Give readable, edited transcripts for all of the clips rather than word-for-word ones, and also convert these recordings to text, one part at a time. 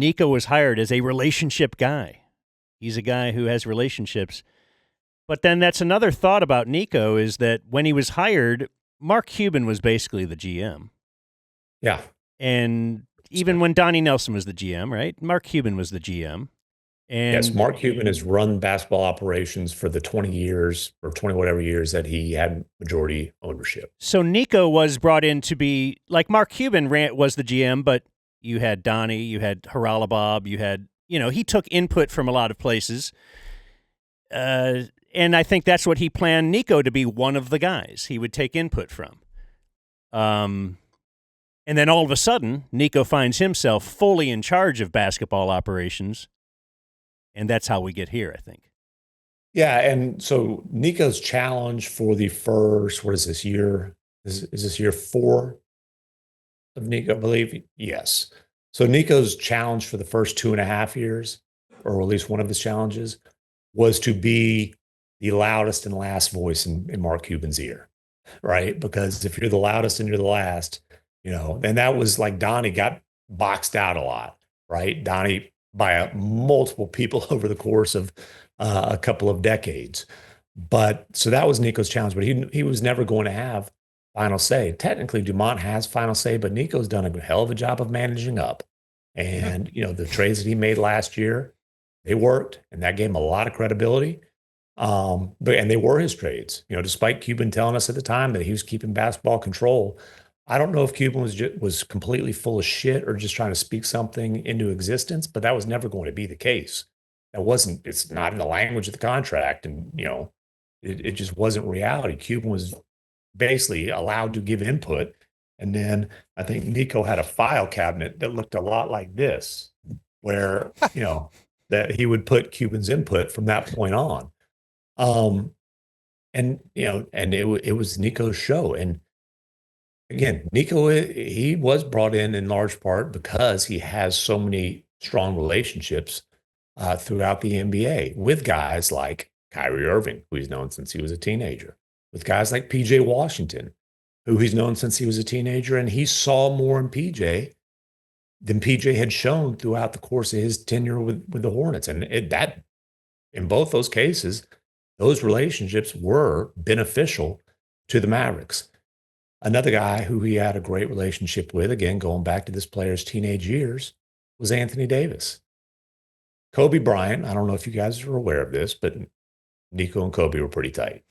Nico was hired as a relationship guy. He's a guy who has relationships. But then that's another thought about Nico is that when he was hired, Mark Cuban was basically the GM. Yeah. And even when Donnie Nelson was the GM, right? Mark Cuban was the GM. And yes, Mark Cuban has run basketball operations for the 20 years or 20 whatever years that he had majority ownership. So Nico was brought in to be like Mark Cuban was the GM, but you had Donnie, you had Haralabob, you had, he took input from a lot of places. And I think that's what he planned Nico to be, one of the guys he would take input from. And then all of a sudden, Nico finds himself fully in charge of basketball operations. And that's how we get here, I think. Yeah. And so Nico's challenge for the first, what is this year? Is this year 4 of Nico, I believe? Yes. So Nico's challenge for the first 2.5 years, or at least one of his challenges, was to be the loudest and last voice in Mark Cuban's ear, right? Because if you're the loudest and you're the last, and that was like Donnie got boxed out a lot, right? Donnie by multiple people over the course of a couple of decades. But so that was Nico's challenge, but he was never going to have final say. Technically, Dumont has final say, but Nico's done a hell of a job of managing up. And, the trades that he made last year, they worked, and that gave him a lot of credibility. And they were his trades, despite Cuban telling us at the time that he was keeping basketball control. I don't know if Cuban was completely full of shit or just trying to speak something into existence, but that was never going to be the case. It's not in the language of the contract. And, it just wasn't reality. Cuban was basically allowed to give input. And then I think Nico had a file cabinet that looked a lot like this, where, that he would put Cuban's input from that point on. And it was Nico's show. And again, Nico, he was brought in large part because he has so many strong relationships throughout the NBA with guys like Kyrie Irving, who he's known since he was a teenager, with guys like PJ Washington, who he's known since he was a teenager. And he saw more in PJ than PJ had shown throughout the course of his tenure with the Hornets. And that in both those cases, those relationships were beneficial to the Mavericks. Another guy who he had a great relationship with, again, going back to this player's teenage years, was Anthony Davis. Kobe Bryant, I don't know if you guys are aware of this, but Nico and Kobe were pretty tight.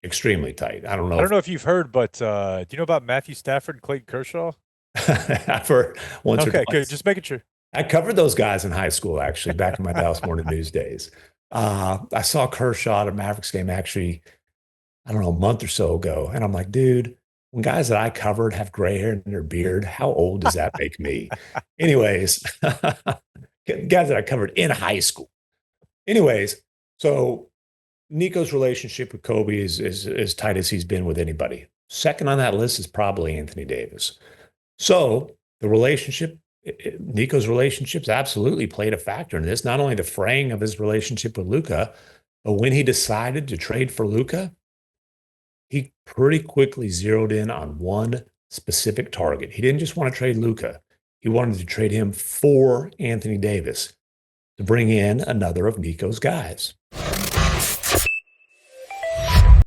Extremely tight. I don't know if you've heard, but do you know about Matthew Stafford and Clayton Kershaw? I've heard once or twice. Okay, good. Just making sure. I covered those guys in high school, actually, back in my Dallas Morning News days. I saw Kershaw at a Mavericks game, actually, I don't know, a month or so ago. And I'm like, dude, when guys that I covered have gray hair in their beard, how old does that make me? Anyways, guys that I covered in high school. Anyways, so Nico's relationship with Kobe is as tight as he's been with anybody. Second on that list is probably Anthony Davis. So the relationship, Nico's relationships absolutely played a factor in this. Not only the fraying of his relationship with Luka, but when he decided to trade for Luka, he pretty quickly zeroed in on one specific target. He didn't just want to trade Luka. He wanted to trade him for Anthony Davis to bring in another of Nico's guys.